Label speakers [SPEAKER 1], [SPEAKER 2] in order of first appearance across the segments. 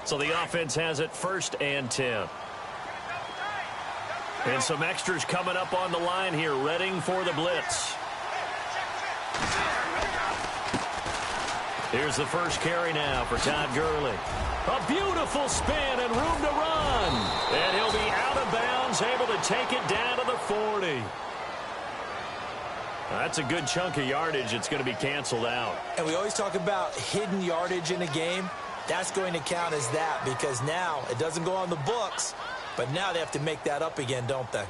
[SPEAKER 1] So the offense has it 1st and 10. And some extras coming up on the line here, readying for the blitz. Here's the first carry now for Todd Gurley. A beautiful spin and room to run. And he'll be out of bounds, able to take it down to the 40. That's a good chunk of yardage. It's going to be canceled out.
[SPEAKER 2] And we always talk about hidden yardage in a game. That's going to count as that because now it doesn't go on the books, but now they have to make that up again, don't they?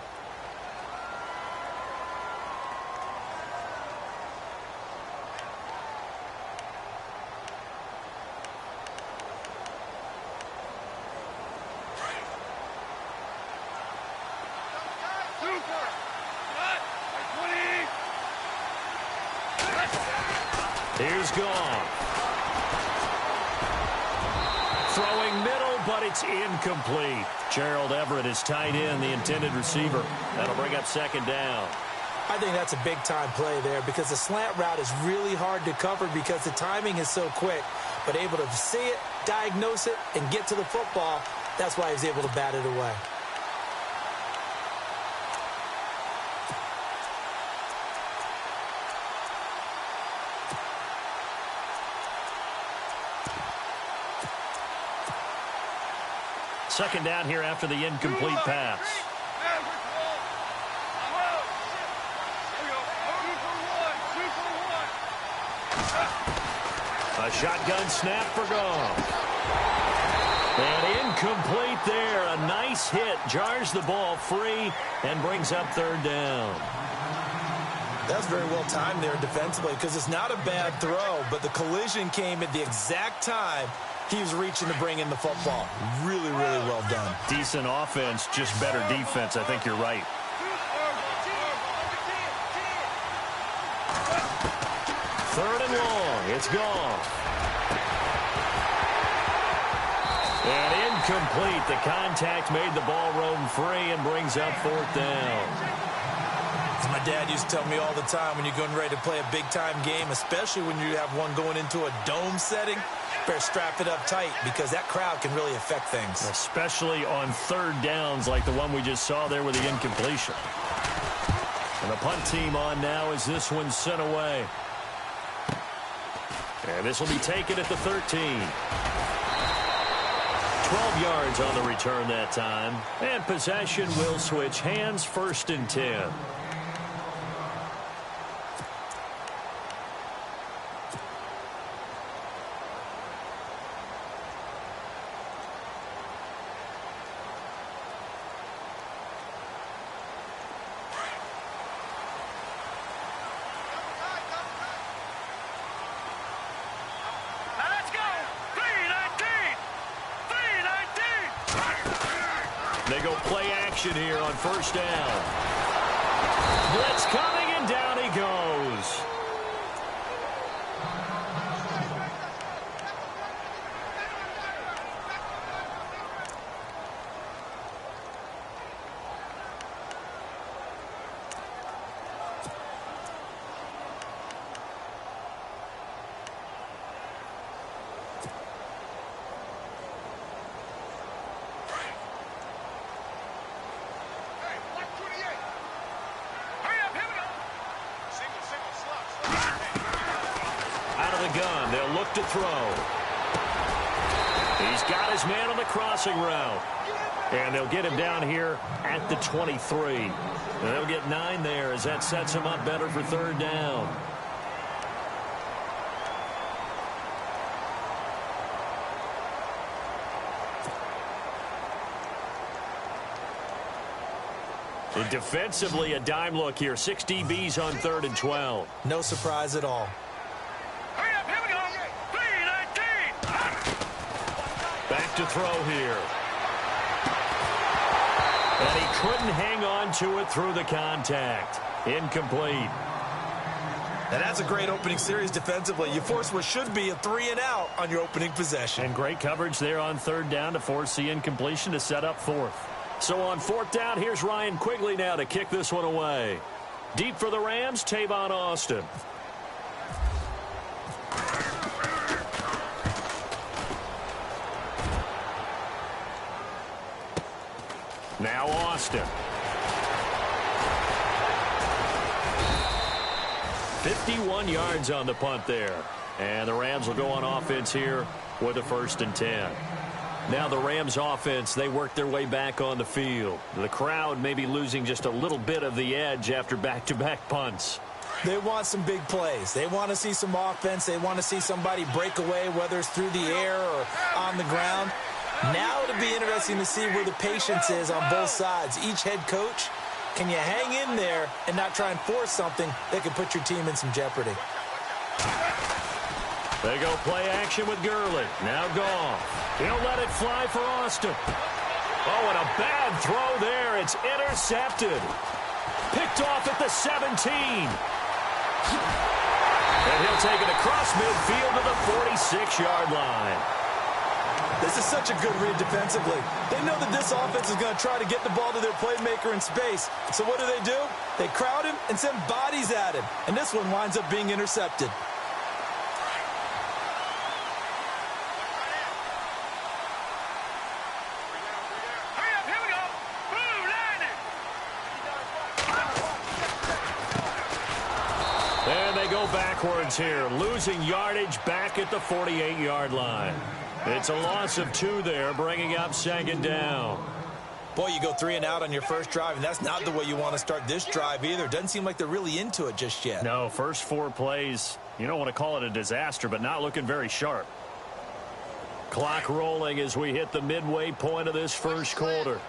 [SPEAKER 1] Here's gone. Throwing middle, but it's incomplete. Gerald Everett is tight end, the intended receiver. That'll bring up 2nd down.
[SPEAKER 2] I think that's a big-time play there because the slant route is really hard to cover because the timing is so quick. But able to see it, diagnose it, and get to the football, that's why he was able to bat it away.
[SPEAKER 1] Second down here after the incomplete pass. A shotgun snap for Goff. And incomplete there. A nice hit. Jars the ball free and brings up 3rd down.
[SPEAKER 2] That's very well timed there defensively because it's not a bad throw, but the collision came at the exact time he was reaching to bring in the football. Really, really well done.
[SPEAKER 1] Decent offense, just better defense. I think you're right. Third and long. It's gone. And incomplete. The contact made the ball roam free and brings up 4th down.
[SPEAKER 2] As my dad used to tell me all the time, when you're getting ready to play a big-time game, especially when you have one going into a dome setting, better strap it up tight because that crowd can really affect things.
[SPEAKER 1] Especially on 3rd downs like the one we just saw there with the incompletion. And the punt team on now as this one's sent away. And this will be taken at the 13. 12 yards on the return that time. And possession will switch hands, 1st and 10. They go play action here on 1st down. Blitz coming, and down he goes. Gun. They'll look to throw. He's got his man on the crossing route. And they'll get him down here at the 23. And they'll get 9 there as that sets him up better for 3rd down. And defensively, a dime look here. 6 DBs on 3rd and 12.
[SPEAKER 2] No surprise at all.
[SPEAKER 1] Back to throw here. And he couldn't hang on to it through the contact. Incomplete.
[SPEAKER 2] And that's a great opening series defensively. You force what should be a 3-and-out on your opening possession.
[SPEAKER 1] And great coverage there on 3rd down to force the incompletion to set up 4th. So on 4th down, here's Ryan Quigley now to kick this one away. Deep for the Rams, Tavon Austin. Now Austin. 51 yards on the punt there. And the Rams will go on offense here with a 1st and 10. Now the Rams offense, they work their way back on the field. The crowd may be losing just a little bit of the edge after back-to-back punts.
[SPEAKER 2] They want some big plays. They want to see some offense. They want to see somebody break away, whether it's through the air or on the ground. Now it'll be interesting to see where the patience is on both sides. Each head coach, can you hang in there and not try and force something that could put your team in some jeopardy?
[SPEAKER 1] They go play action with Gurley. Now Goff. He'll let it fly for Austin. Oh, and a bad throw there. It's intercepted. Picked off at the 17. And he'll take it across midfield to the 46-yard line.
[SPEAKER 2] This is such a good read defensively. They know that this offense is going to try to get the ball to their playmaker in space. So what do? They crowd him and send bodies at him. And this one winds up being intercepted.
[SPEAKER 1] And they go backwards here, losing yardage back at the 48-yard line. It's a loss of 2 there, bringing up 2nd down.
[SPEAKER 2] Boy, you go 3 and out on your first drive, and that's not the way you want to start this drive either. Doesn't seem like they're really into it just yet.
[SPEAKER 1] No, first 4 plays, you don't want to call it a disaster, but not looking very sharp. Clock rolling as we hit the midway point of this first quarter.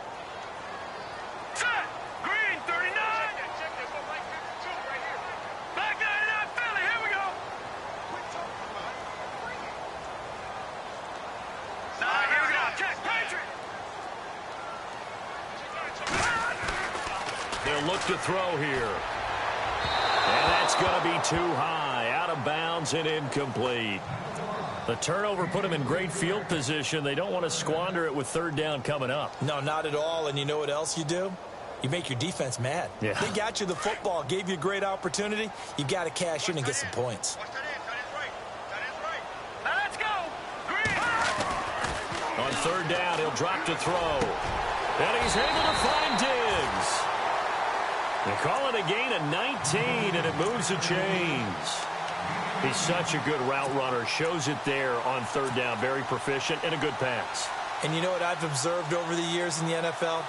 [SPEAKER 1] They'll look to throw here. And that's going to be too high. Out of bounds and incomplete. The turnover put them in great field position. They don't want to squander it with 3rd down coming up.
[SPEAKER 2] No, not at all. And you know what else you do? You make your defense mad.
[SPEAKER 1] Yeah.
[SPEAKER 2] They got you the football, gave you a great opportunity. You got to cash in and get some points.
[SPEAKER 1] On 3rd down, he'll drop to throw. And he's able to find Diggs. They call it a gain of 19, and it moves the chains. He's such a good route runner. Shows it there on 3rd down. Very proficient and a good pass.
[SPEAKER 2] And you know what I've observed over the years in the NFL?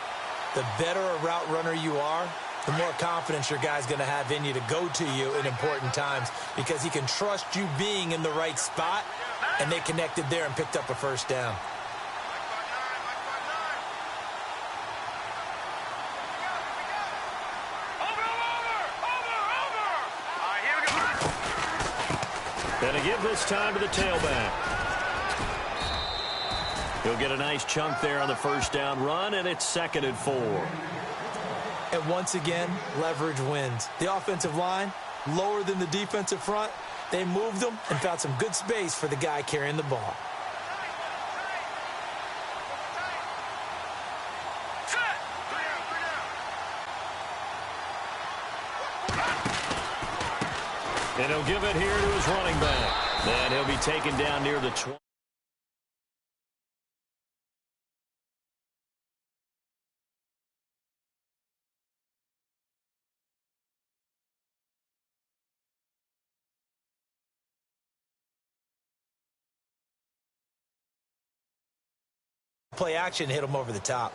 [SPEAKER 2] The better a route runner you are, the more confidence your guy's going to have in you to go to you in important times because he can trust you being in the right spot, and they connected there and picked up a 1st down.
[SPEAKER 1] And to give this time to the tailback. He'll get a nice chunk there on the 1st down run, and it's 2nd and 4.
[SPEAKER 2] And once again, leverage wins. The offensive line, lower than the defensive front. They moved them and found some good space for the guy carrying the ball.
[SPEAKER 1] And he'll give it here to his running back. And he'll be taken down near the 20.
[SPEAKER 2] Play action, hit him over the top.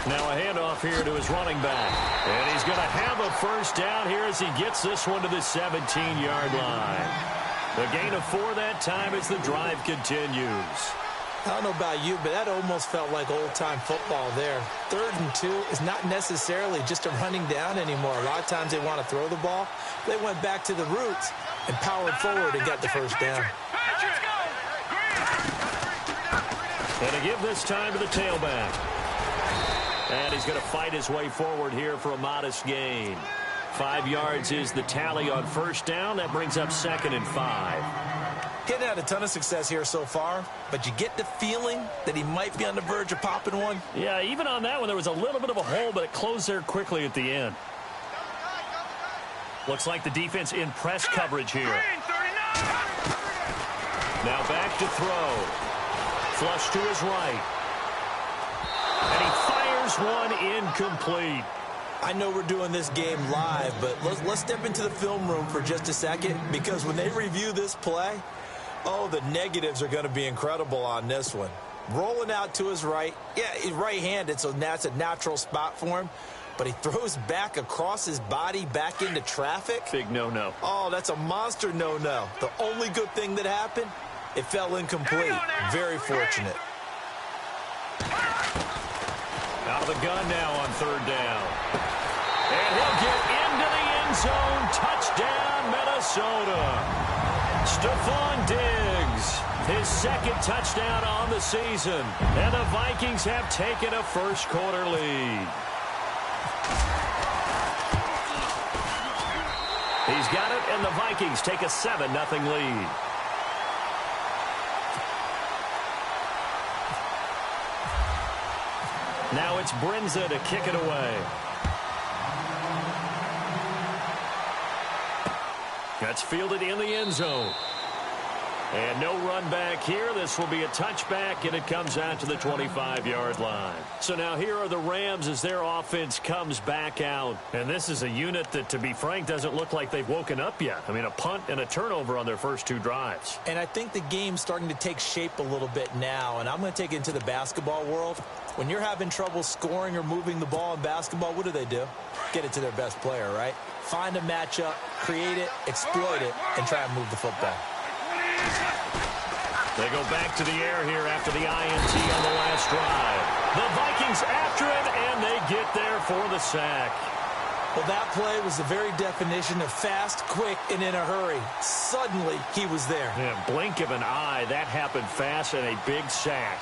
[SPEAKER 1] Now a handoff here to his running back. And he's going to have a 1st down here as he gets this one to the 17-yard line. The gain of 4 that time as the drive continues.
[SPEAKER 2] I don't know about you, but that almost felt like old-time football there. 3rd and 2 is not necessarily just a running down anymore. A lot of times they want to throw the ball. They went back to the roots and powered forward and got the 1st down.
[SPEAKER 1] And to give this time to the tailback. And he's going to fight his way forward here for a modest gain. 5 yards is the tally on 1st down. That brings up 2nd and 5.
[SPEAKER 2] Getting had a ton of success here so far, but you get the feeling that he might be on the verge of popping one.
[SPEAKER 1] Yeah, even on that one, there was a little bit of a hole, but it closed there quickly at the end. Looks like the defense in press coverage here. Now back to throw. Flush to his right. And he fires one incomplete.
[SPEAKER 2] I know we're doing this game live, but let's step into the film room for just a second, because when they review this play, oh, the negatives are going to be incredible on this one. Rolling out to his right. Yeah, he's right-handed, so that's a natural spot for him. But he throws back across his body back into traffic.
[SPEAKER 1] Big no-no.
[SPEAKER 2] Oh, that's a monster no-no. The only good thing that happened, it fell incomplete. Very fortunate.
[SPEAKER 1] Out of the gun now on third down. And he'll get into the end zone. Touchdown, Minnesota. Stephon Diggs, his second touchdown on the season. And the Vikings have taken a first-quarter lead. He's got it, and the Vikings take a 7-0 lead. Now it's Brinza to kick it away. That's fielded in the end zone. And no run back here. This will be a touchback, and it comes out to the 25-yard line. So now here are the Rams as their offense comes back out. And this is a unit that, to be frank, doesn't look like they've woken up yet. I mean, a punt and a turnover on their first two drives.
[SPEAKER 2] And I think the game's starting to take shape a little bit now. And I'm going to take it into the basketball world. When you're having trouble scoring or moving the ball in basketball, what do? Get it to their best player, right? Find a matchup, create it, exploit it, and try and move the football.
[SPEAKER 1] They go back to the air here after the INT on the last drive. The Vikings after it, and they get there for the sack.
[SPEAKER 2] Well, that play was the very definition of fast, quick, and in a hurry. Suddenly, he was there.
[SPEAKER 1] Yeah, blink of an eye. That happened fast, and a big sack.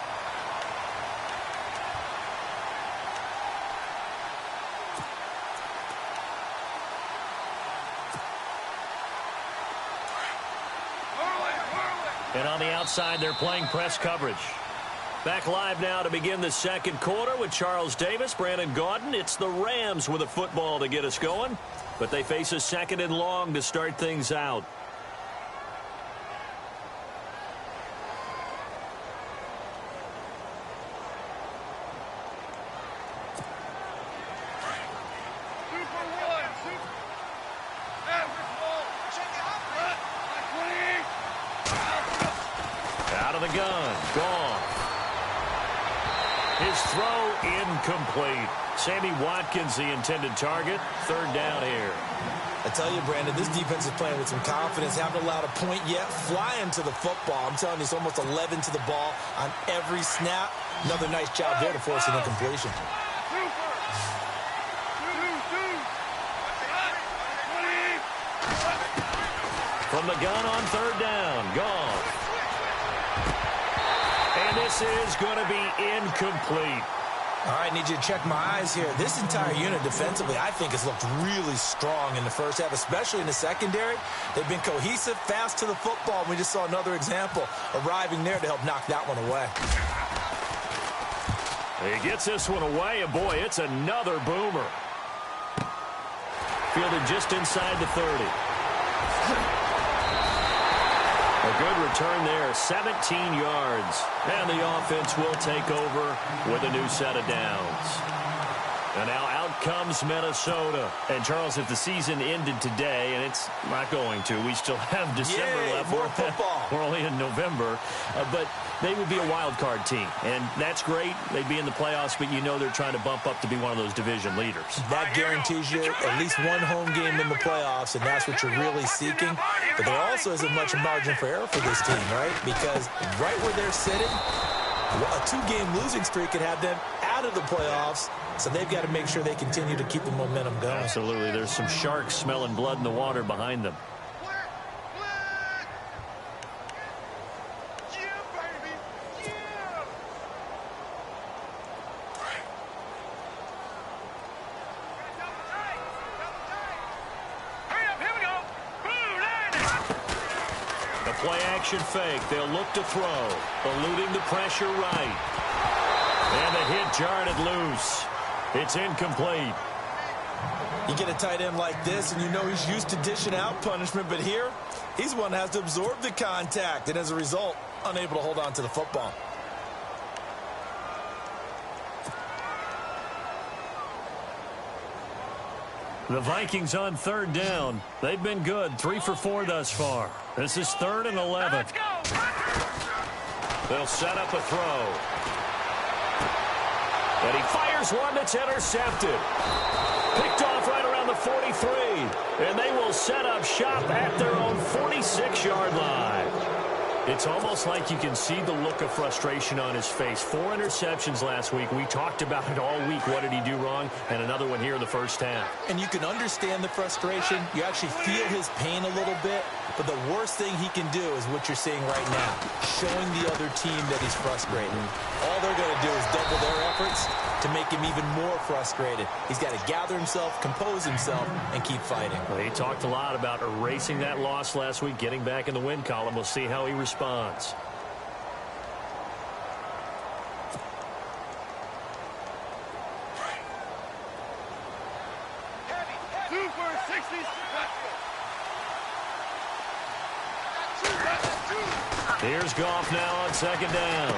[SPEAKER 1] And on the outside, they're playing press coverage. Back live now to begin the second quarter with Charles Davis, Brandon Gaudin. It's the Rams with a football to get us going, but they face a second and long to start things out. Incomplete. Sammy Watkins, the intended target. Third down here.
[SPEAKER 2] I tell you, Brandon, this defense is playing with some confidence. Haven't allowed a point yet. Flying to the football. I'm telling you, it's almost 11 to the ball on every snap. Another nice job there to force an incompletion.
[SPEAKER 1] From the gun on third down. Gone. And this is going to be incomplete.
[SPEAKER 2] All right, need you to check my eyes here. This entire unit defensively, I think, has looked really strong in the first half, especially in the secondary. They've been cohesive, fast to the football. We just saw another example arriving there to help knock that one away.
[SPEAKER 1] He gets this one away, and boy, it's another boomer. Fielded just inside the 30. A good return there, 17 yards. And the offense will take over with a new set of downs. And now out comes Minnesota. And, Charles, if the season ended today, and it's not going to, we still have December left.
[SPEAKER 2] More football.
[SPEAKER 1] We're only in November. But they would be a wild card team. And that's great. They'd be in the playoffs, but you know they're trying to bump up to be one of those division leaders.
[SPEAKER 2] That guarantees you at least one home game in the playoffs, and that's what you're really seeking. But there also isn't much margin for error for this team, right? Because right where they're sitting, a two-game losing streak could have them out of the playoffs, so they've got to make sure they continue to keep the momentum going.
[SPEAKER 1] Absolutely. There's some sharks smelling blood in the water behind them. Play-action fake. They'll look to throw. Eluding the pressure right. And the hit jarred it loose. It's incomplete.
[SPEAKER 2] You get a tight end like this, and you know he's used to dishing out punishment, but here, he's one that has to absorb the contact, and as a result, unable to hold on to the football.
[SPEAKER 1] The Vikings on third down. They've been good, 3 for 4 thus far. This is 3rd and 11. They'll set up a throw. And he fires one that's intercepted. Picked off right around the 43. And they will set up shop at their own 46-yard line. It's almost like you can see the look of frustration on his face. 4 interceptions last week. We talked about it all week. What did he do wrong? And another one here in the first half.
[SPEAKER 2] And you can understand the frustration. You actually feel his pain a little bit. But the worst thing he can do is what you're seeing right now, showing the other team that he's frustrated. All they're going to do is double their efforts to make him even more frustrated. He's got to gather himself, compose himself, and keep fighting.
[SPEAKER 1] Well, he talked a lot about erasing that loss last week, getting back in the win column. We'll see how he responds. Here's Goff now on second down.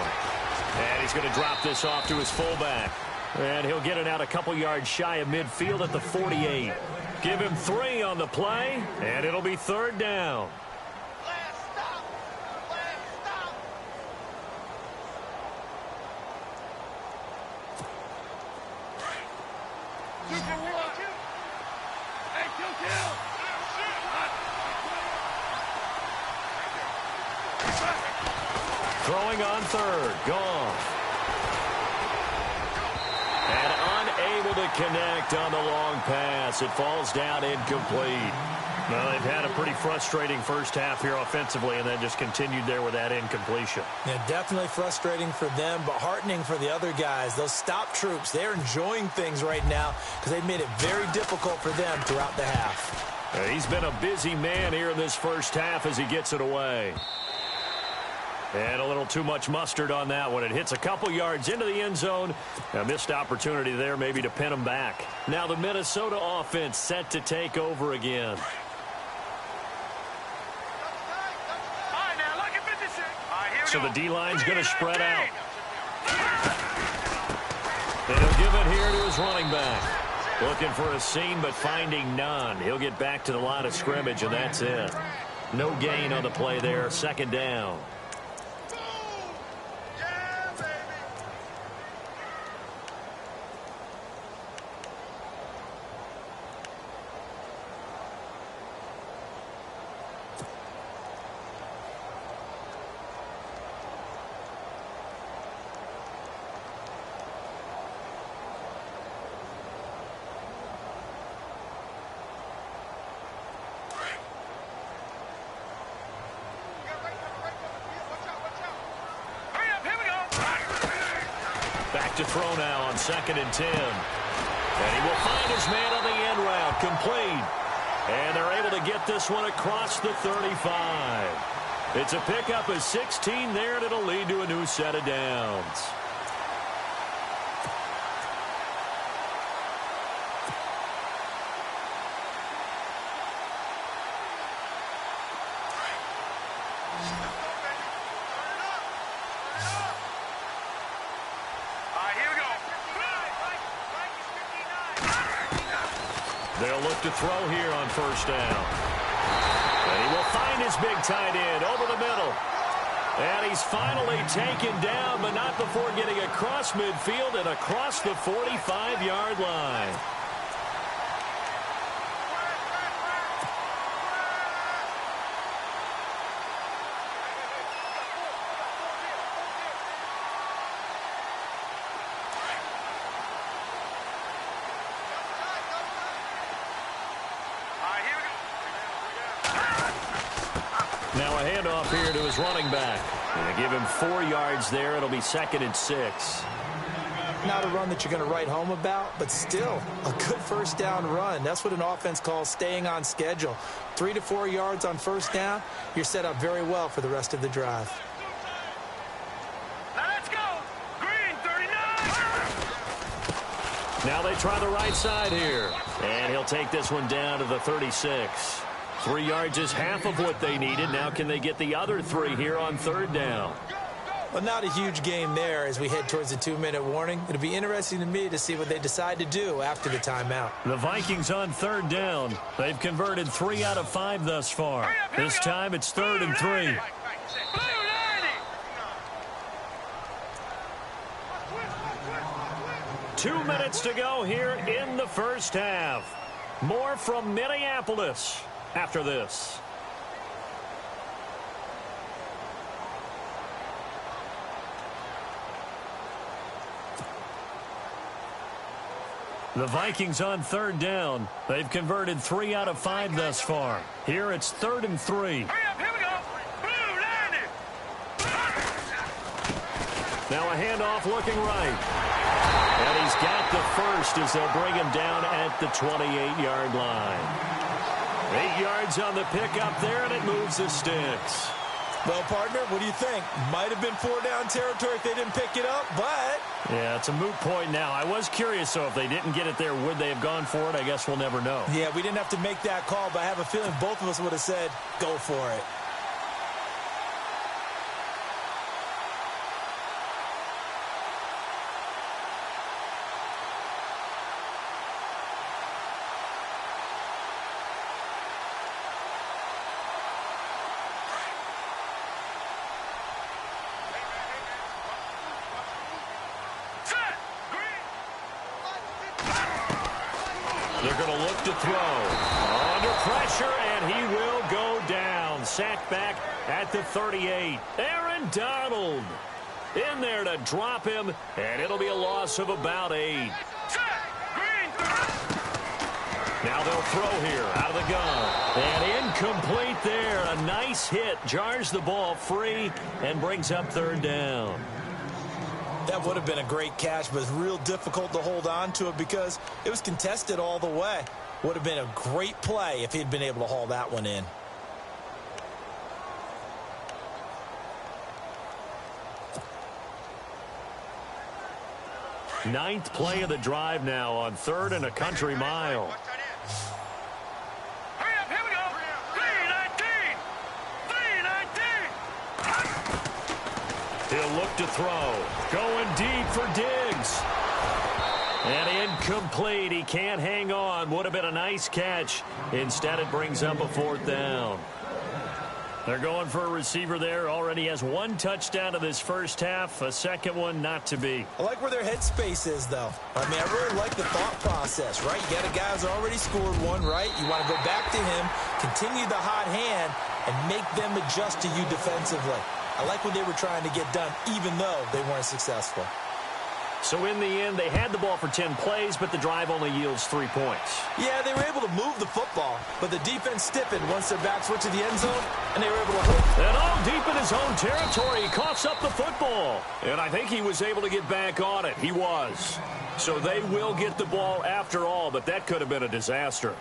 [SPEAKER 1] And he's going to drop this off to his fullback. And he'll get it out a couple yards shy of midfield at the 48. Give him 3 on the play, and it'll be 3rd down. Throwing on 3rd. Goff. And unable to connect on the long pass. It falls down incomplete. Well, they've had a pretty frustrating first half here offensively, and then just continued there with that incompletion.
[SPEAKER 2] Yeah, definitely frustrating for them, but heartening for the other guys. Those stop troops, they're enjoying things right now because they've made it very difficult for them throughout the half.
[SPEAKER 1] He's been a busy man here in this first half as he gets it away. And a little too much mustard on that one. It hits a couple yards into the end zone. A missed opportunity there maybe to pin him back. Now the Minnesota offense set to take over again. So the D-line's going to spread out. And he'll give it here to his running back. Looking for a seam, but finding none. He'll get back to the line of scrimmage, and that's it. No gain on the play there. 2nd down. Back to throw now on 2nd and 10. And he will find his man on the end route. Complete. And they're able to get this one across the 35. It's a pickup of 16 there, and it'll lead to a new set of downs. They'll look to throw here on 1st down. And he will find his big tight end over the middle. And he's finally taken down, but not before getting across midfield and across the 45-yard line. Now a handoff here to his running back. And give him 4 yards there. It'll be 2nd and 6.
[SPEAKER 2] Not a run that you're going to write home about, but still a good 1st down run. That's what an offense calls staying on schedule. 3 to 4 yards on 1st down. You're set up very well for the rest of the drive.
[SPEAKER 3] Now let's go. Green 39.
[SPEAKER 1] Now they try the right side here. And he'll take this one down to the 36. 3 yards is half of what they needed. Now can they get the other 3 here on third down?
[SPEAKER 2] Well, not a huge game there as we head towards the 2-minute warning. It'll be interesting to me to see what they decide to do after the timeout.
[SPEAKER 1] The Vikings on third down. They've converted 3 out of 5 thus far. This time it's 3rd and 3. 2 minutes to go here in the first half. More from Minneapolis after this. The Vikings on third down. They've converted 3 out of 5 thus far. Here it's 3rd and 3. Now a handoff looking right. And he's got the first as they'll bring him down at the 28-yard line. 8 yards on the pickup there, and it moves the sticks.
[SPEAKER 2] Well, partner, what do you think? Might have been 4-down territory if they didn't pick it up, but...
[SPEAKER 1] Yeah, it's a moot point now. I was curious, so if they didn't get it there, would they have gone for it? I guess we'll never know.
[SPEAKER 2] Yeah, we didn't have to make that call, but I have a feeling both of us would have said, go for it.
[SPEAKER 1] They're going to look to throw. Under pressure, and he will go down. Sacked back at the 38. Aaron Donald in there to drop him, and it'll be a loss of about 8. Now they'll throw here out of the gun. And incomplete there. A nice hit. Jars the ball free and brings up 3rd down.
[SPEAKER 2] That would have been a great catch, but it's real difficult to hold on to it because it was contested all the way. Would have been a great play if he'd been able to haul that one in.
[SPEAKER 1] Ninth play of the drive now on 3rd and a country mile. He'll look to throw. Going deep for Diggs. And incomplete. He can't hang on. Would have been a nice catch. Instead, it brings up a 4th down. They're going for a receiver there. Already has 1 touchdown to this first half. A second one not to be.
[SPEAKER 2] I like where their headspace is, though. I mean, I really like the thought process, right? You got a guy who's already scored 1, right? You want to go back to him, continue the hot hand, and make them adjust to you defensively. I like what they were trying to get done, even though they weren't successful.
[SPEAKER 1] So in the end, they had the ball for 10 plays, but the drive only yields 3 points.
[SPEAKER 2] Yeah, they were able to move the football, but the defense stiffened once their backs went to the end zone, and they were able to hold.
[SPEAKER 1] And all deep in his own territory, he coughs up the football. And I think he was able to get back on it. He was. So they will get the ball after all, but that could have been a disaster.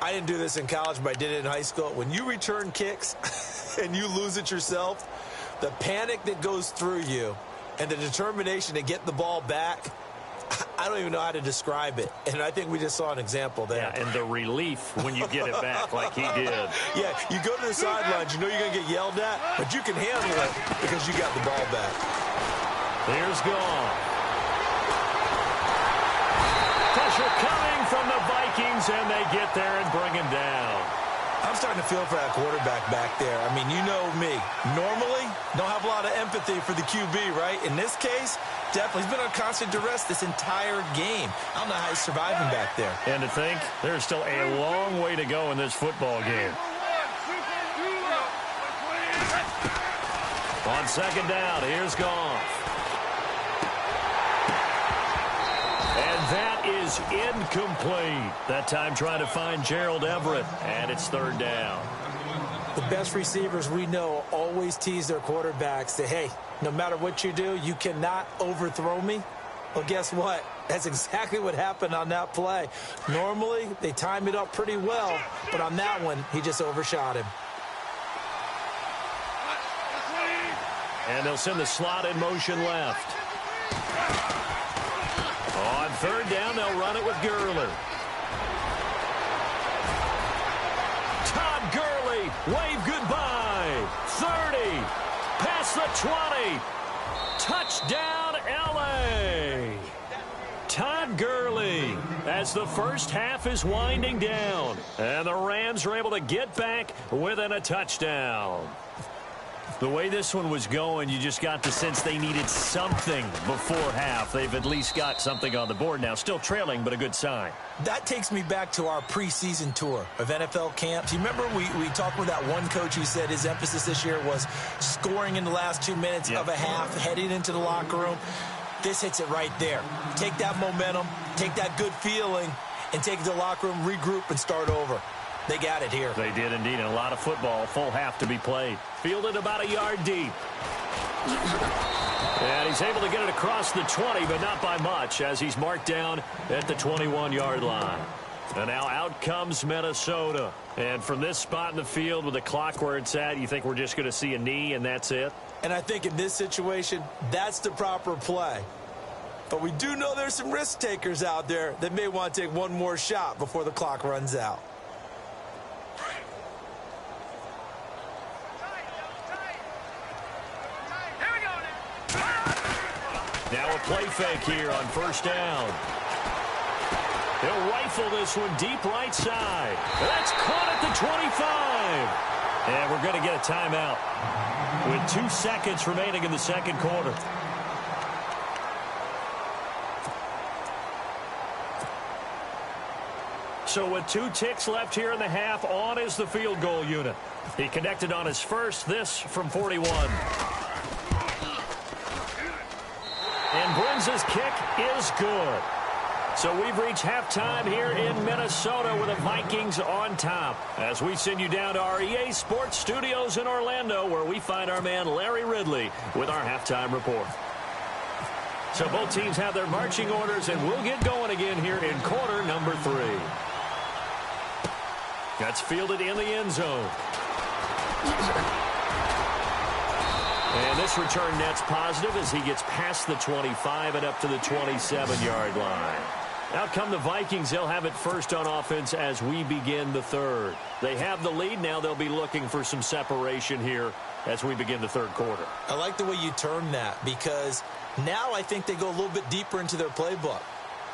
[SPEAKER 2] I didn't do this in college, but I did it in high school. When you return kicks and you lose it yourself, the panic that goes through you and the determination to get the ball back, I don't even know how to describe it. And I think we just saw an example there.
[SPEAKER 1] Yeah, and the relief when you get it back like he did.
[SPEAKER 2] Yeah, you go to the sidelines, you know you're going to get yelled at, but you can handle it because you got the ball back.
[SPEAKER 1] Here's Goff. Pressure coming from the Vikings, and they get there and bring him down.
[SPEAKER 2] I'm starting to feel for that quarterback back there. I mean, you know me. Normally, don't have a lot of empathy for the QB, right? In this case, definitely. He's been on constant duress this entire game. I don't know how he's surviving back there.
[SPEAKER 1] And to think, there's still a long way to go in this football game. On 2nd down, here's Goff. And that is incomplete. That time trying to find Gerald Everett, and it's 3rd down.
[SPEAKER 2] The best receivers we know always tease their quarterbacks that, hey, no matter what you do, you cannot overthrow me. Well, guess what? That's exactly what happened on that play. Normally, they time it up pretty well, but on that one, he just overshot him.
[SPEAKER 1] And they'll send the slot in motion left. On third down, they'll run it with Gurley. Todd Gurley, wave goodbye. 30, past the 20. Touchdown, L.A. Todd Gurley as the first half is winding down. And the Rams are able to get back within a touchdown. The way this one was going, you just got the sense they needed something before half. They've at least got something on the board now. Still trailing, but a good sign.
[SPEAKER 2] That takes me back to our preseason tour of NFL camps. You remember we talked with that one coach who said his emphasis this year was scoring in the last 2 minutes of a half, heading into the locker room. This hits it right there. Take that momentum, take that good feeling, and take it to the locker room, regroup, and start over. They got it here.
[SPEAKER 1] They did indeed, and a lot of football, full half to be played. Fielded about a yard deep. And he's able to get it across the 20, but not by much, as he's marked down at the 21-yard line. And now out comes Minnesota. And from this spot in the field with the clock where it's at, you think we're just going to see a knee and that's it?
[SPEAKER 2] And I think in this situation, that's the proper play. But we do know there's some risk takers out there that may want to take one more shot before the clock runs out.
[SPEAKER 1] Now a play fake here on first down. He'll rifle this one deep right side. That's caught at the 25. And we're going to get a timeout with 2 seconds remaining in the second quarter. So with 2 ticks left here in the half, on is the field goal unit. He connected on his first, this from 41. And Brins' kick is good. So we've reached halftime here in Minnesota with the Vikings on top. As we send you down to our EA Sports Studios in Orlando, where we find our man Larry Ridley with our halftime report. So both teams have their marching orders, and we'll get going again here in quarter number 3. That's fielded in the end zone. And this return net's positive as he gets past the 25 and up to the 27-yard line. Out come the Vikings. They'll have it first on offense as we begin the third. They have the lead. Now they'll be looking for some separation here as we begin the third quarter.
[SPEAKER 2] I like the way you term that, because now I think they go a little bit deeper into their playbook.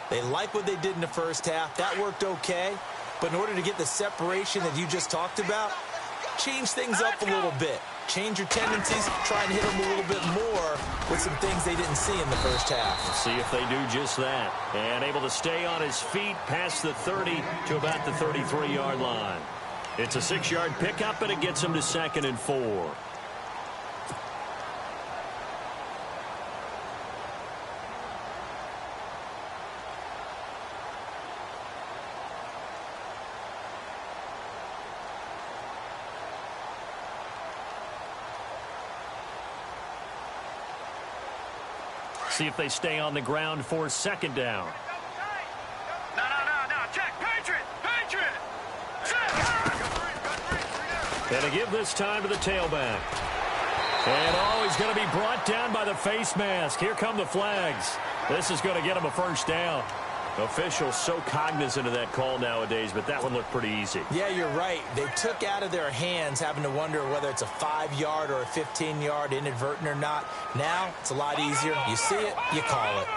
[SPEAKER 2] They like what they did in the first half. That worked okay. But in order to get the separation that you just talked about, change things up a little bit. Change your tendencies, try and hit them a little bit more with some things they didn't see in the first half.
[SPEAKER 1] Let's see if they do just that. And able to stay on his feet past the 30 to about the 33-yard line. It's a 6-yard pickup, and it gets him to 2nd and 4. See if they stay on the ground for 2nd down.
[SPEAKER 3] No. Check. Patriot.
[SPEAKER 1] And to give this time to the tailback. And he's going to be brought down by the face mask. Here come the flags. This is going to get him a first down. Officials so cognizant of that call nowadays, but that one looked pretty easy.
[SPEAKER 2] Yeah, you're right. They took out of their hands having to wonder whether it's a 5-yard or a 15-yard inadvertent or not. Now, it's a lot easier. You see it, you call it.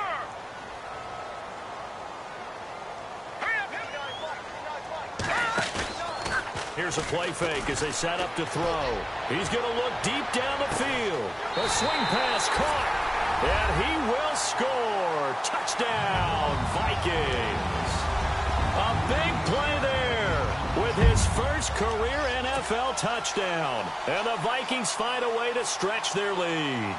[SPEAKER 1] Here's a play fake as they set up to throw. He's going to look deep down the field. A swing pass caught. And he will score. Touchdown, Vikings. A big play there with his first career NFL touchdown. And the Vikings find a way to stretch their lead.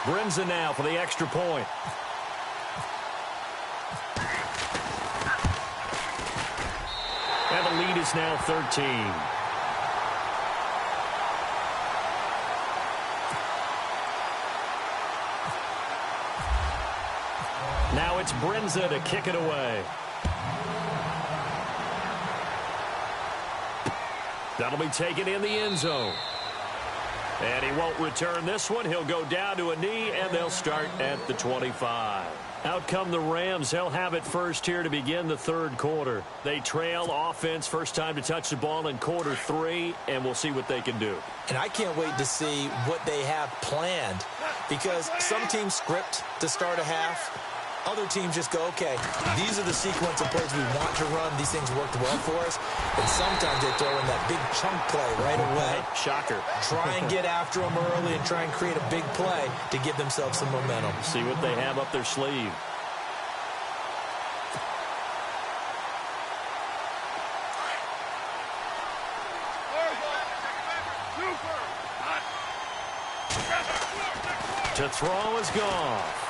[SPEAKER 1] Brinza now for the extra point. And the lead is now 13. Now it's Brinza to kick it away. That'll be taken in the end zone. And he won't return this one. He'll go down to a knee, and they'll start at the 25. Out come the Rams. They'll have it first here to begin the third quarter. They trail offense, first time to touch the ball in quarter 3, and we'll see what they can do.
[SPEAKER 2] And I can't wait to see what they have planned, because some teams script to start a half. Other teams just go, okay, these are the sequence of plays we want to run. These things worked well for us. And sometimes they throw in that big chunk play right away.
[SPEAKER 1] Shocker.
[SPEAKER 2] Try and get after them early and try and create a big play to give themselves some momentum.
[SPEAKER 1] See what they have up their sleeve. To throw is Goff.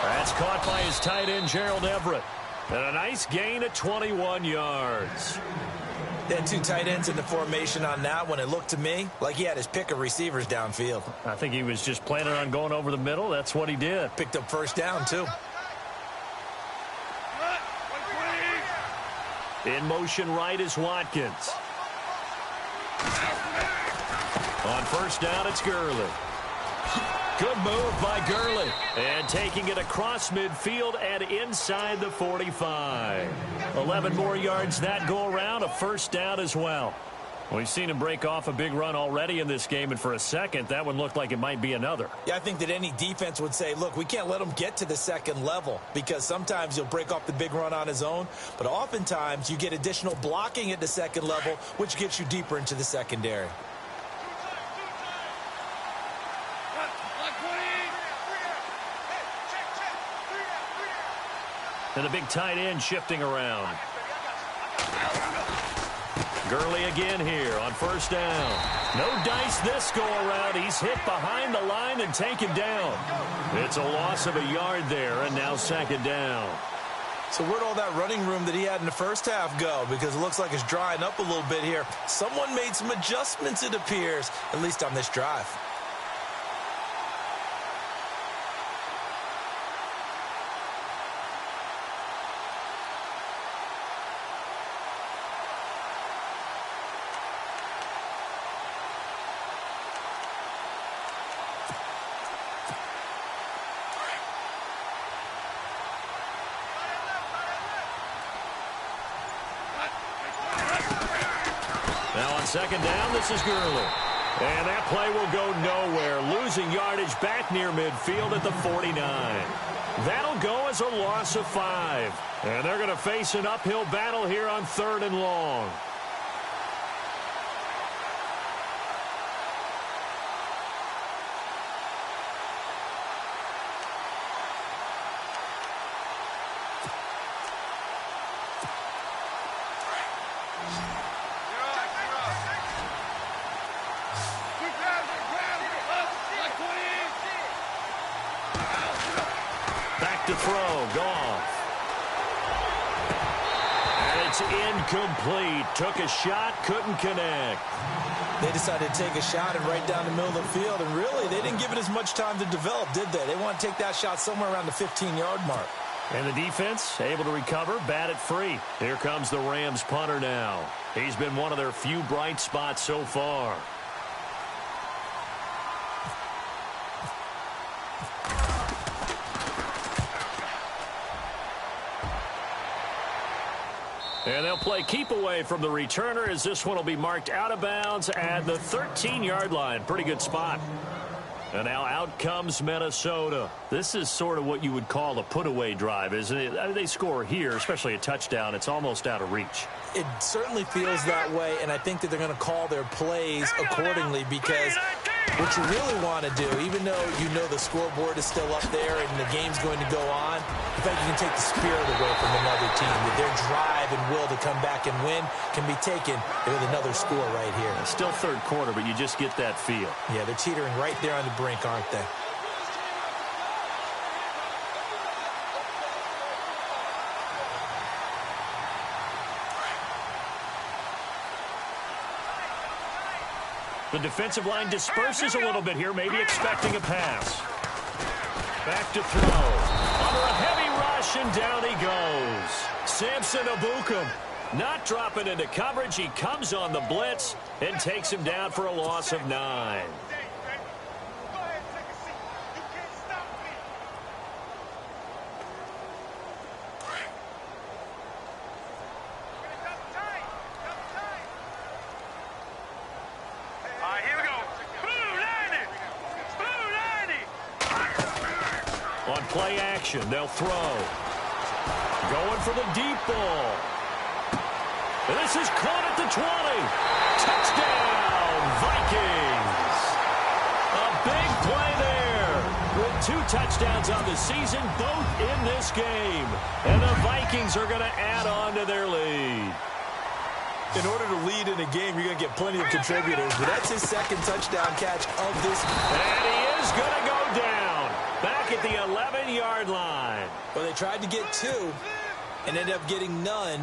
[SPEAKER 1] That's caught by his tight end, Gerald Everett. And a nice gain at 21 yards.
[SPEAKER 2] They had 2 tight ends in the formation on that one. It looked to me like he had his pick of receivers downfield.
[SPEAKER 1] I think he was just planning on going over the middle. That's what he did.
[SPEAKER 2] Picked up first down, too.
[SPEAKER 1] In motion right is Watkins. On first down, it's Gurley. Good move by Gurley. And taking it across midfield and inside the 45. 11 more yards that go around. A first down as well. We've seen him break off a big run already in this game, and for a second, that one looked like it might be another.
[SPEAKER 2] Yeah, I think that any defense would say, look, we can't let him get to the second level, because sometimes he'll break off the big run on his own, but oftentimes you get additional blocking at the second level, which gets you deeper into the secondary.
[SPEAKER 1] And a big tight end shifting around. Gurley again here on first down. No dice this go around. He's hit behind the line and taken down. It's a loss of a yard there, and now second down.
[SPEAKER 2] So where'd all that running room that he had in the first half go? Because it looks like it's drying up a little bit here. Someone made some adjustments, it appears, at least on this drive.
[SPEAKER 1] Second down, this is Gurley. And that play will go nowhere. Losing yardage back near midfield at the 49. That'll go as a loss of 5. And they're going to face an uphill battle here on 3rd and long. To throw, Goff. And it's incomplete. Took a shot, couldn't connect.
[SPEAKER 2] They decided to take a shot and right down the middle of the field, and really, they didn't give it as much time to develop, did they? They want to take that shot somewhere around the 15-yard mark.
[SPEAKER 1] And the defense able to recover, bat it free. Here comes the Rams punter now. He's been one of their few bright spots so far. And they'll play keep away from the returner, as this one will be marked out of bounds at the 13-yard line. Pretty good spot. And now out comes Minnesota. This is sort of what you would call a put-away drive, isn't it? I mean, they score here, especially a touchdown. It's almost out of reach.
[SPEAKER 2] It certainly feels that way, and I think that they're going to call their plays accordingly, because what you really want to do, even though you know the scoreboard is still up there and the game's going to go on, in fact, you can take the spirit away from another team. That their drive and will to come back and win can be taken with another score right here.
[SPEAKER 1] It's still third quarter, but you just get that feel.
[SPEAKER 2] Yeah, they're teetering right there on the brink, aren't they?
[SPEAKER 1] The defensive line disperses a little bit here, maybe expecting a pass. Back to throw. Under a heavy rush, and down he goes. Samson Abukum not dropping into coverage. He comes on the blitz and takes him down for a loss of 9. On play action, they'll throw. Going for the deep ball. And this is caught at the 20. Touchdown, Vikings. A big play there. With 2 touchdowns on the season, both in this game. And the Vikings are going to add on to their lead.
[SPEAKER 2] In order to lead in a game, you're going to get plenty of contributors. But that's his second touchdown catch of this.
[SPEAKER 1] And he is going to go down. Back at the 11-yard line.
[SPEAKER 2] Well, they tried to get 2 and ended up getting none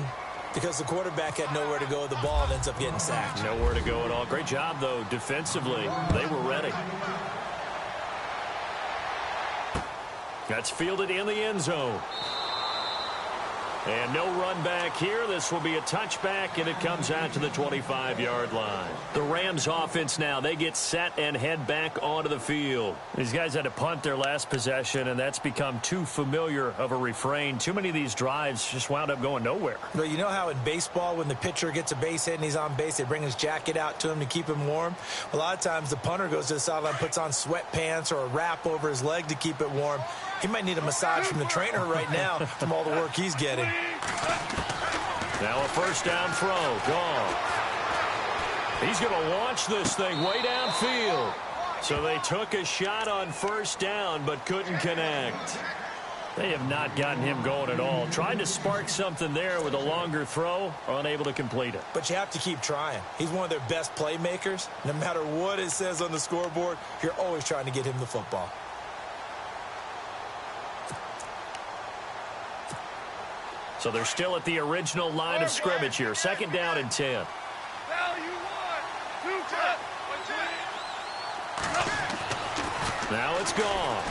[SPEAKER 2] because the quarterback had nowhere to go with the ball and ends up getting sacked.
[SPEAKER 1] Nowhere to go at all. Great job, though, defensively. They were ready. That's fielded in the end zone. And no run back here. This will be a touchback, and it comes out to the 25-yard line. The Rams offense now, they get set and head back onto the field. These guys had to punt their last possession, and that's become too familiar of a refrain. Too many of these drives just wound up going nowhere.
[SPEAKER 2] Well, you know how in baseball, when the pitcher gets a base hit and he's on base, they bring his jacket out to him to keep him warm? A lot of times the punter goes to the sideline, puts on sweatpants or a wrap over his leg to keep it warm. He might need a massage from the trainer right now from all the work he's getting.
[SPEAKER 1] Now a first down throw. Gone. He's going to launch this thing way downfield. So they took a shot on first down but couldn't connect. They have not gotten him going at all. Tried to spark something there with a longer throw, unable to complete it.
[SPEAKER 2] But you have to keep trying. He's one of their best playmakers. No matter what it says on the scoreboard, you're always trying to get him the football.
[SPEAKER 1] So they're still at the original line of scrimmage here. Second down and 10. Now it's gone.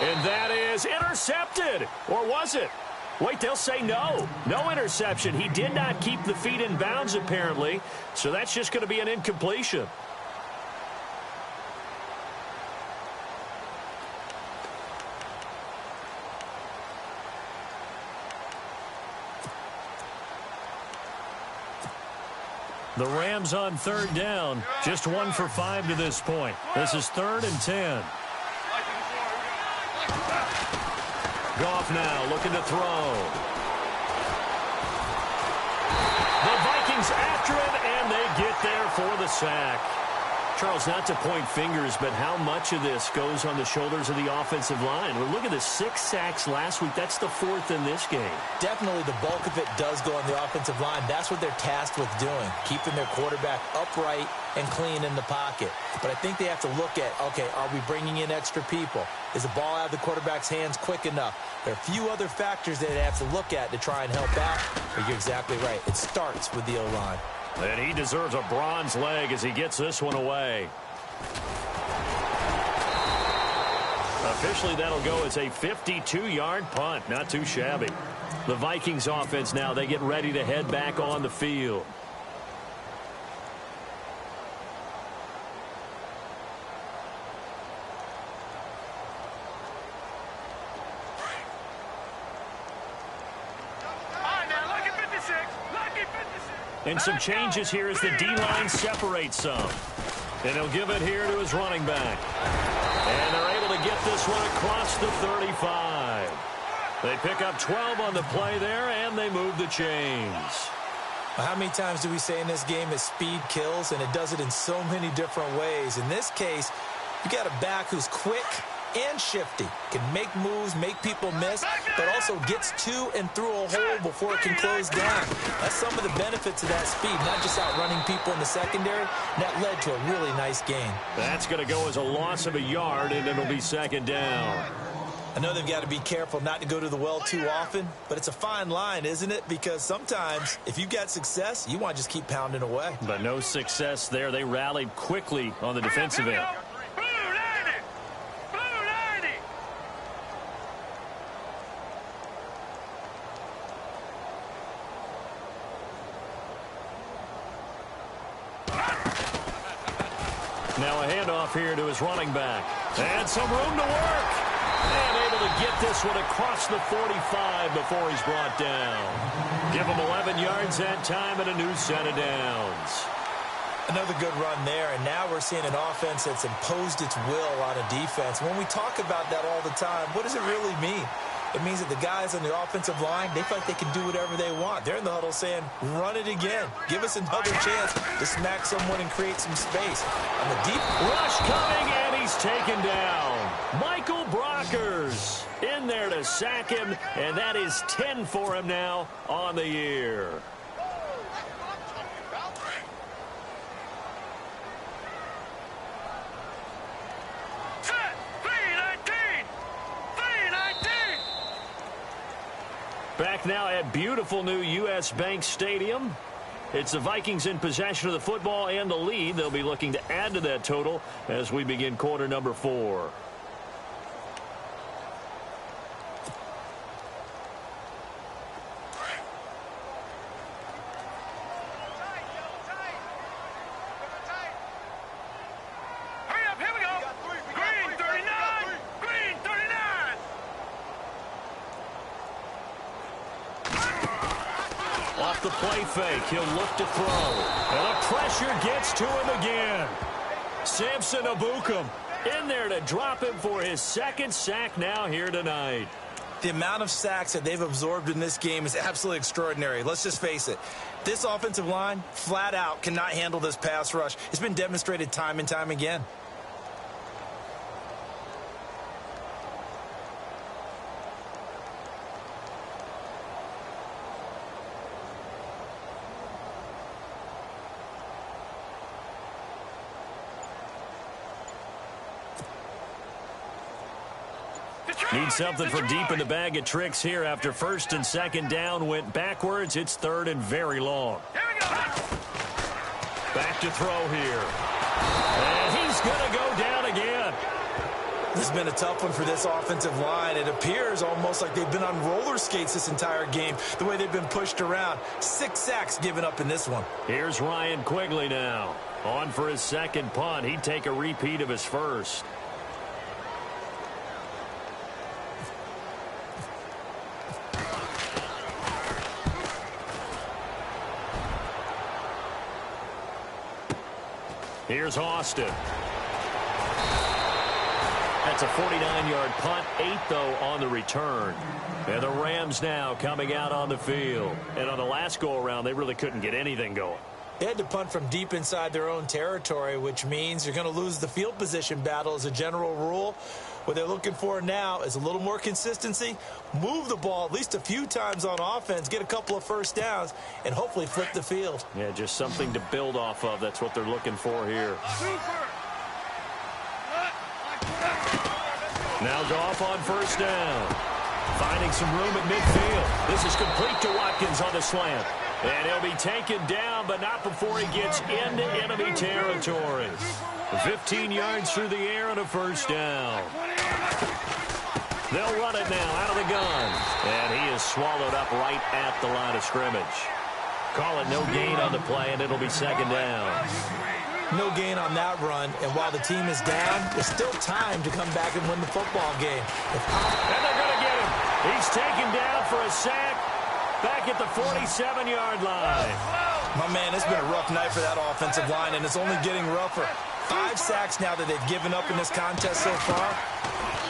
[SPEAKER 1] And that is intercepted. Or was it? Wait, they'll say no. No interception. He did not keep the feet in bounds, apparently. So that's just going to be an incompletion. The Rams on third down, just 1 for 5 to this point. This is 3rd and 10. Goff now looking to throw. The Vikings after him, and they get there for the sack. Charles, not to point fingers, but how much of this goes on the shoulders of the offensive line? Well, look at the 6 sacks last week. That's the 4th in this game.
[SPEAKER 2] Definitely the bulk of it does go on the offensive line. That's what they're tasked with doing, keeping their quarterback upright and clean in the pocket. But I think they have to look at, okay, are we bringing in extra people? Is the ball out of the quarterback's hands quick enough? There are a few other factors that they have to look at to try and help out. But you're exactly right. It starts with the O-line.
[SPEAKER 1] And he deserves a bronze leg as he gets this one away. Officially, that'll go as a 52-yard punt. Not too shabby. The Vikings offense now, they get ready to head back on the field. And some changes here as the D-line separates some. And he'll give it here to his running back. And they're able to get this one across the 35. They pick up 12 on the play there, and they move the chains.
[SPEAKER 2] Well, how many times do we say in this game that speed kills, and it does it in so many different ways? In this case, you got a back who's quick and shifty, can make moves, make people miss, but also gets to and through a hole before it can close down. That's some of the benefits of that speed, not just outrunning people in the secondary. And that led to a really nice gain.
[SPEAKER 1] That's going to go as a loss of a yard, and it'll be second down.
[SPEAKER 2] I know they've got to be careful not to go to the well too often, but it's a fine line, isn't it? Because sometimes, if you've got success, you want to just keep pounding away.
[SPEAKER 1] But no success there. They rallied quickly on the defensive end. Now a handoff here to his running back. And some room to work. And able to get this one across the 45 before he's brought down. Give him 11 yards that time and a new set of downs.
[SPEAKER 2] Another good run there, and now we're seeing an offense that's imposed its will on a defense. When we talk about that all the time, what does it really mean? It means that the guys on the offensive line, they feel like they can do whatever they want. They're in the huddle saying, run it again. Give us another chance to smack someone and create some space. On the deep
[SPEAKER 1] rush coming, and he's taken down. Michael Brockers in there to sack him, and that is 10 for him now on the year. Back now at beautiful new U.S. Bank Stadium. It's the Vikings in possession of the football and the lead. They'll be looking to add to that total as we begin quarter number 4. The play fake. He'll look to throw. And the pressure gets to him again. Samson Abukum in there to drop him for his second sack now here tonight.
[SPEAKER 2] The amount of sacks that they've absorbed in this game is absolutely extraordinary. Let's just face it. This offensive line, flat out, cannot handle this pass rush. It's been demonstrated time and time again.
[SPEAKER 1] Need something from deep in the bag of tricks here after first and second down went backwards. It's third and very long. Back to throw here. And he's going to go down again.
[SPEAKER 2] This has been a tough one for this offensive line. It appears almost like they've been on roller skates this entire game, the way they've been pushed around. 6 sacks given up in this one.
[SPEAKER 1] Here's Ryan Quigley now. On for his second punt. He'd take a repeat of his first. Here's Austin. That's a 49-yard punt, 8, though, on the return. And the Rams now coming out on the field. And on the last go-around, they really couldn't get anything going.
[SPEAKER 2] They had to punt from deep inside their own territory, which means you're going to lose the field position battle as a general rule. What they're looking for now is a little more consistency, move the ball at least a few times on offense, get a couple of first downs, and hopefully flip the field.
[SPEAKER 1] Yeah, just something to build off of. That's what they're looking for here. Now Goff on first down. Finding some room at midfield. This is complete to Watkins on the slant. And he'll be taken down, but not before he gets into enemy territory. 15 yards through the air and a first down. They'll run it now out of the gun. And he is swallowed up right at the line of scrimmage. Call it no gain on the play, and it'll be second down.
[SPEAKER 2] No gain on that run, and while the team is down, there's still time to come back and win the football game.
[SPEAKER 1] And they're going to get him. He's taken down for a sack back at the 47-yard line.
[SPEAKER 2] My man, it's been a rough night for that offensive line, and it's only getting rougher. 5 sacks now that they've given up in this contest so far.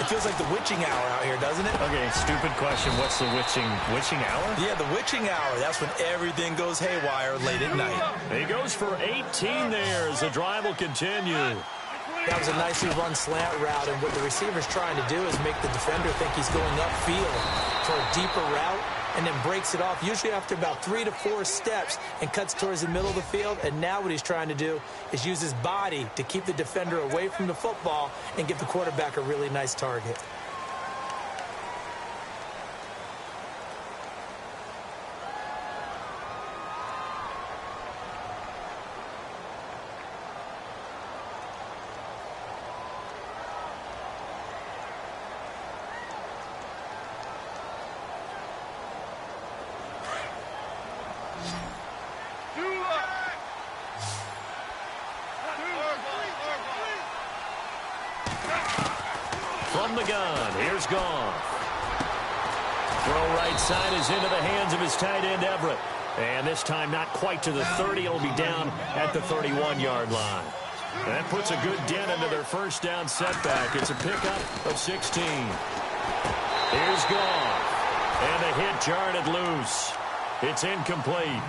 [SPEAKER 2] It feels like the witching hour out here, doesn't it?
[SPEAKER 1] Okay, stupid question. What's the witching hour?
[SPEAKER 2] Yeah, the witching hour. That's when everything goes haywire late at night.
[SPEAKER 1] He goes for 18 there as the drive will continue.
[SPEAKER 2] That was a nicely run slant route, and what the receiver's trying to do is make the defender think he's going upfield for a deeper route, and then breaks it off, usually after about 3 to 4 steps, and cuts towards the middle of the field. And now what he's trying to do is use his body to keep the defender away from the football and give the quarterback a really nice target.
[SPEAKER 1] the gun. Here's Goff. Throw right side is into the hands of his tight end, Everett. And this time not quite to the 30. It'll be down at the 31-yard line. And that puts a good dent into their first down setback. It's a pickup of 16. Here's Goff. And the hit jarred it loose. It's incomplete.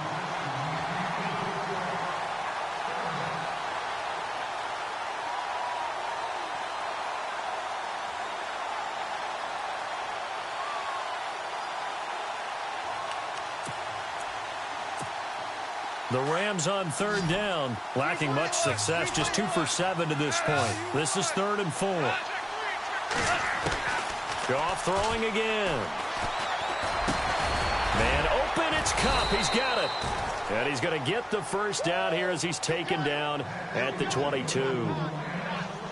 [SPEAKER 1] The Rams on third down, lacking much success, just 2 for 7 to this point. This is 3rd and 4. Goff throwing again. Man open, it's Kupp. He's got it. And he's going to get the first down here as he's taken down at the 22.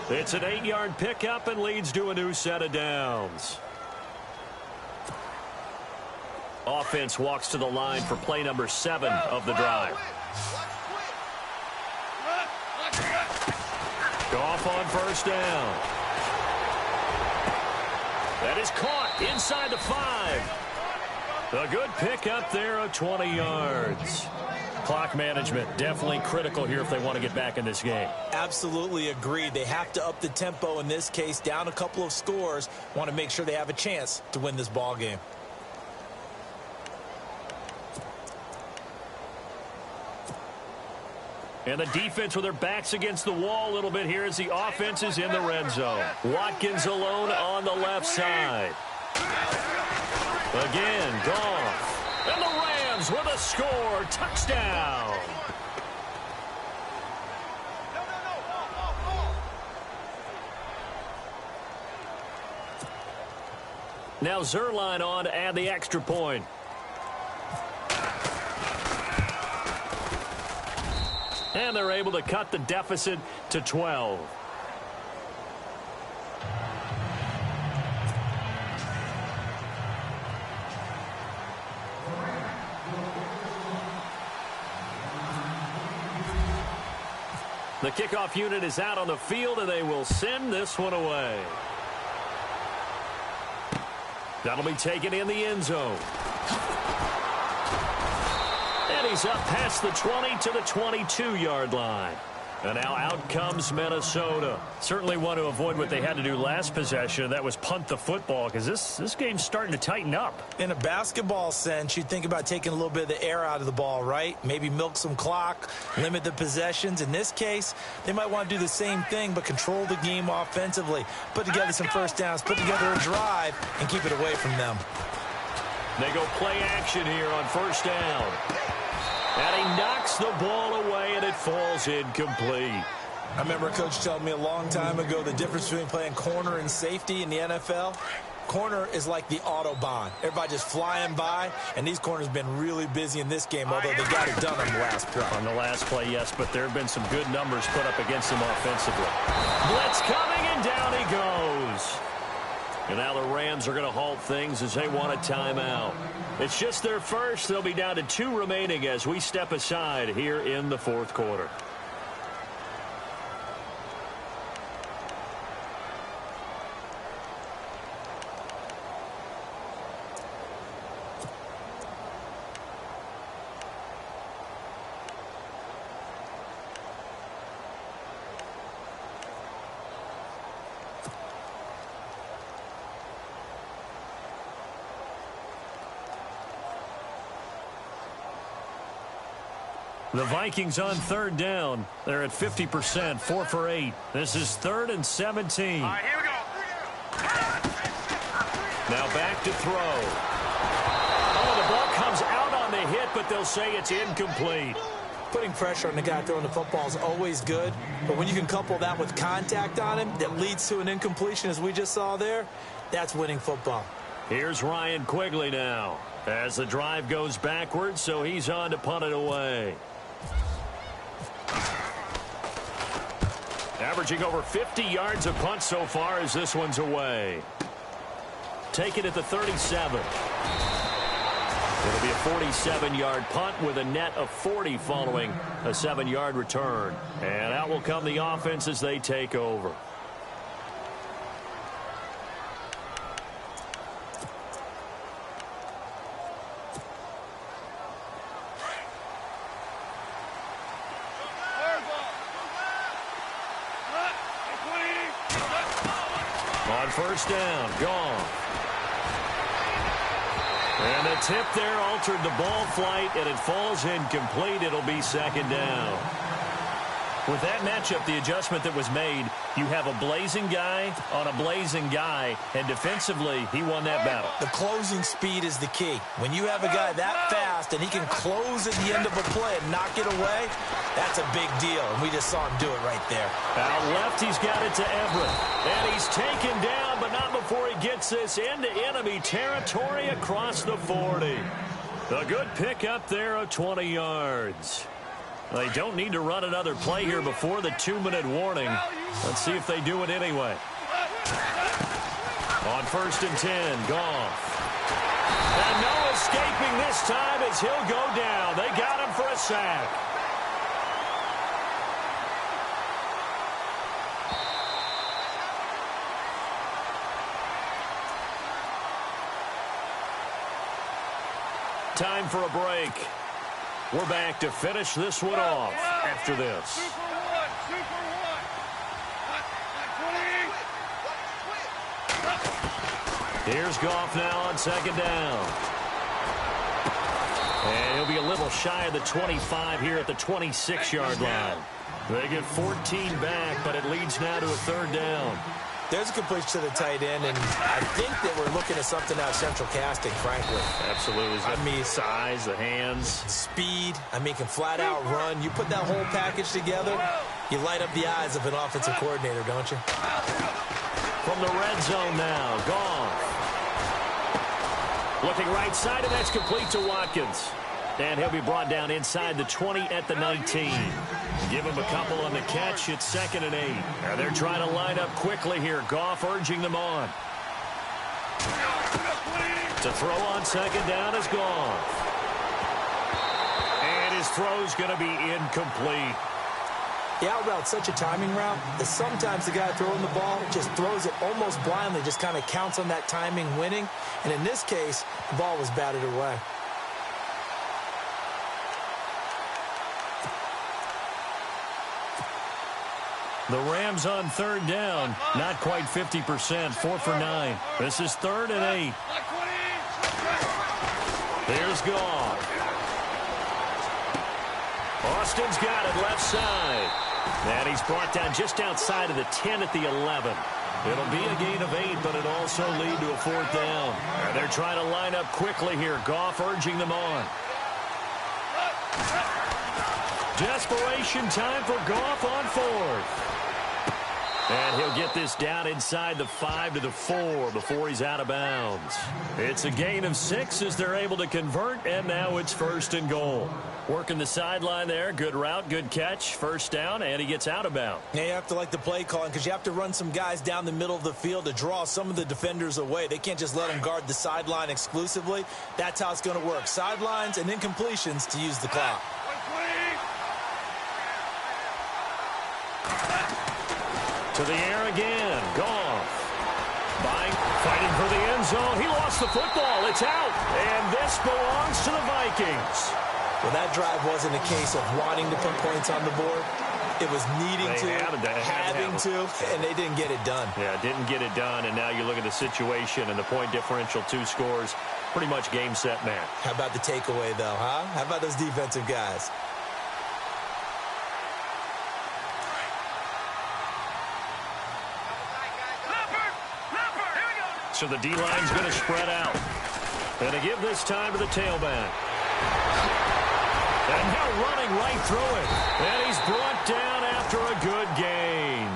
[SPEAKER 1] It's an 8-yard pickup and leads to a new set of downs. Offense walks to the line for play number 7 of the drive. Goff on first down. That is caught inside the 5. A good pickup there of 20 yards. Clock management definitely critical here if they want to get back in this game.
[SPEAKER 2] Absolutely agreed. They have to up the tempo in this case, down a couple of scores. Want to make sure they have a chance to win this ball game.
[SPEAKER 1] And the defense with their backs against the wall a little bit here as the offense is in the red zone. Watkins alone on the left side. Again, Goff. And the Rams with a score. Touchdown. Now Zerline on to add the extra point. And they're able to cut the deficit to 12. The kickoff unit is out on the field, and they will send this one away. That'll be taken in the end zone. And he's up past the 20 to the 22-yard line. And now out comes Minnesota. Certainly want to avoid what they had to do last possession. That was punt the football, because this game's starting to tighten up.
[SPEAKER 2] In a basketball sense, you think about taking a little bit of the air out of the ball, right? Maybe milk some clock, limit the possessions. In this case, they might want to do the same thing, but control the game offensively. Put together some first downs, put together a drive, and keep it away from them.
[SPEAKER 1] They go play action here on first down. And he knocks the ball away, and it falls incomplete.
[SPEAKER 2] I remember a coach telling me a long time ago the difference between playing corner and safety in the NFL. Corner is like the Autobahn. Everybody just flying by, and these corners have been really busy in this game, although they got it done on the last play.
[SPEAKER 1] On the last play, yes, but there have been some good numbers put up against them offensively. Blitz coming, and down he goes. And now the Rams are going to halt things as they want a timeout. It's just their first. They'll be down to 2 remaining as we step aside here in the fourth quarter. The Vikings on third down. They're at 50%, 4 for 8. This is 3rd and 17.
[SPEAKER 3] All right, here we go.
[SPEAKER 1] Now back to throw. Oh, the ball comes out on the hit, but they'll say it's incomplete.
[SPEAKER 2] Putting pressure on the guy throwing the football is always good, but when you can couple that with contact on him that leads to an incompletion, as we just saw there, that's winning football.
[SPEAKER 1] Here's Ryan Quigley now as the drive goes backwards, so he's on to punt it away. Averaging over 50 yards a punt so far as this one's away. Take it at the 37. It'll be a 47-yard punt with a net of 40 following a 7-yard return. And out will come the offense as they take over. On first down, gone. And the tip there altered the ball flight, and it falls incomplete. It'll be second down. With that matchup, the adjustment that was made, you have a blazing guy on a blazing guy, and defensively, he won that battle.
[SPEAKER 2] The closing speed is the key. When you have a guy that fast and he can close at the end of a play and knock it away, that's a big deal, and we just saw him do it right there.
[SPEAKER 1] Out left, he's got it to Everett, and he's taken down, but not before he gets this into enemy territory across the 40. A good pick up there of 20 yards. They don't need to run another play here before the 2-minute warning. Let's see if they do it anyway. On first and 10, Goff. And no escaping this time as he'll go down. They got him for a sack. Time for a break. We're back to finish this one off after this.
[SPEAKER 3] Super one.
[SPEAKER 1] Here's Goff now on second down. And he'll be a little shy of the 25 here at the 26-yard line. They get 14 back, but it leads now to a third down.
[SPEAKER 2] There's a completion to the tight end, and I think that we're looking at something out of central casting, frankly.
[SPEAKER 1] Absolutely.
[SPEAKER 2] I mean,
[SPEAKER 1] size, the hands.
[SPEAKER 2] Speed. I mean, can flat out run. You put that whole package together, you light up the eyes of an offensive coordinator, don't you?
[SPEAKER 1] From the red zone now, Goff. Looking right side, and that's complete to Watkins. And he'll be brought down inside the 20 at the 19. Give him a couple on the catch. It's 2nd and 8. And they're trying to line up quickly here. Goff urging them on. To throw on second down is Goff. And his throw's going to be incomplete.
[SPEAKER 2] The out route's such a timing route that sometimes the guy throwing the ball just throws it almost blindly, just kind of counts on that timing winning. And in this case, the ball was batted away.
[SPEAKER 1] The Rams on third down, not quite 50%, 4 for 9. This is 3rd and 8. There's Goff. Austin's got it left side. And he's brought down just outside of the 10 at the 11. It'll be a gain of 8, but it'll also lead to a 4th down. And they're trying to line up quickly here. Goff urging them on. Desperation time for Goff on 4th. And he'll get this down inside the 5 to the 4 before he's out of bounds. It's a gain of 6 as they're able to convert, and now it's 1st and goal. Working the sideline there. Good route, good catch. 1st down, and he gets out of bounds.
[SPEAKER 2] Now you have to like the play calling because you have to run some guys down the middle of the field to draw some of the defenders away. They can't just let them guard the sideline exclusively. That's how it's going to work. Sidelines and incompletions to use the clock.
[SPEAKER 1] To the air again. Goff. Fighting for the end zone. He lost the football. It's out. And this belongs to the Vikings.
[SPEAKER 2] Well, that drive wasn't a case of wanting to put points on the board. It was needing having to, and they didn't get it done.
[SPEAKER 1] Yeah, didn't get it done, and now you look at the situation and the point differential, 2 scores, pretty much game, set, match.
[SPEAKER 2] How about the takeaway, though, huh? How about those defensive guys?
[SPEAKER 1] So the D-line's going to spread out. And to give this time to the tailback. And now running right through it. And he's brought down after a good gain.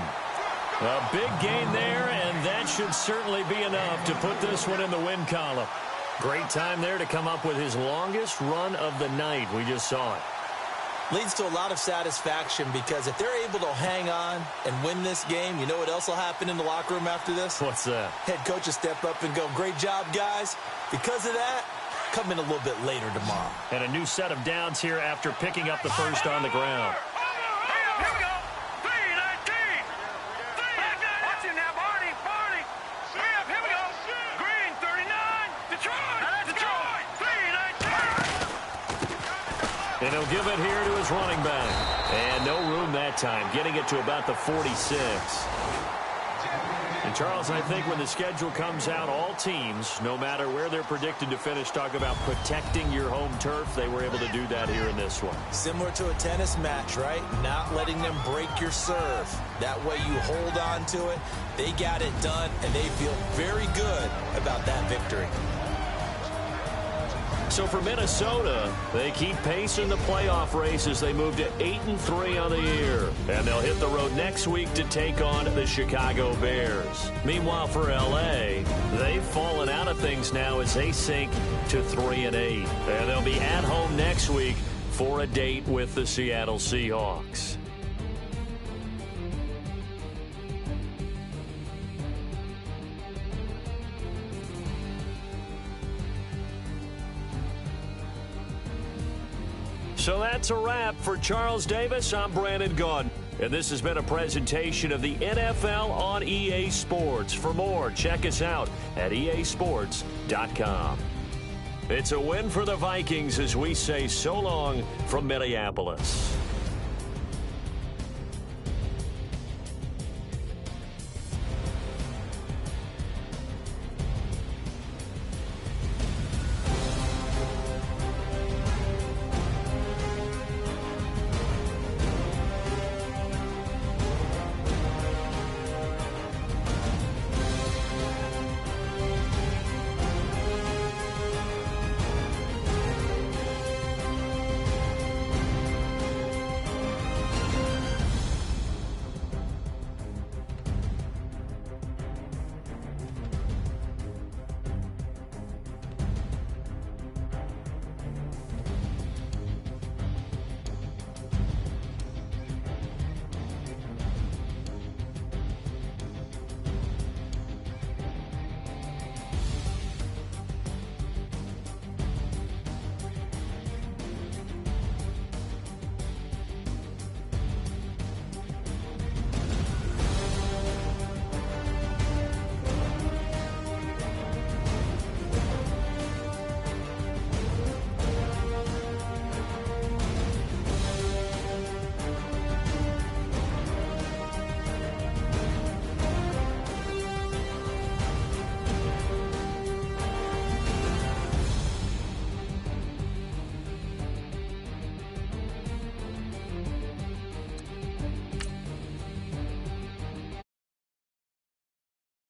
[SPEAKER 1] A big gain there, and that should certainly be enough to put this one in the win column. Great time there to come up with his longest run of the night. We just saw it.
[SPEAKER 2] Leads to a lot of satisfaction because if they're able to hang on and win this game, you know what else will happen in the locker room after this?
[SPEAKER 1] What's that?
[SPEAKER 2] Head coach will step up and go, great job, guys. Because of that, come in a little bit later tomorrow.
[SPEAKER 1] And a new set of downs here after picking up the first on the ground.
[SPEAKER 3] Here we go. 3-19. Watch it now, Barney. Here we go. Green, 39. Detroit. 3-19.
[SPEAKER 1] And he'll give it here to his running back. And no room that time, getting it to about the 46. And Charles, I think when the schedule comes out, all teams, no matter where they're predicted to finish, talk about protecting your home turf. They were able to do that here in this one.
[SPEAKER 2] Similar to a tennis match, right? Not letting them break your serve. That way you hold on to it. They got it done, and they feel very good about that victory.
[SPEAKER 1] So for Minnesota, they keep pace in the playoff race as they move to 8-3 on the year. And they'll hit the road next week to take on the Chicago Bears. Meanwhile, for L.A., they've fallen out of things now as they sink to 3-8. And they'll be at home next week for a date with the Seattle Seahawks. So that's a wrap. For Charles Davis, I'm Brandon Gaudin. And this has been a presentation of the NFL on EA Sports. For more, check us out at easports.com. It's a win for the Vikings as we say so long from Minneapolis.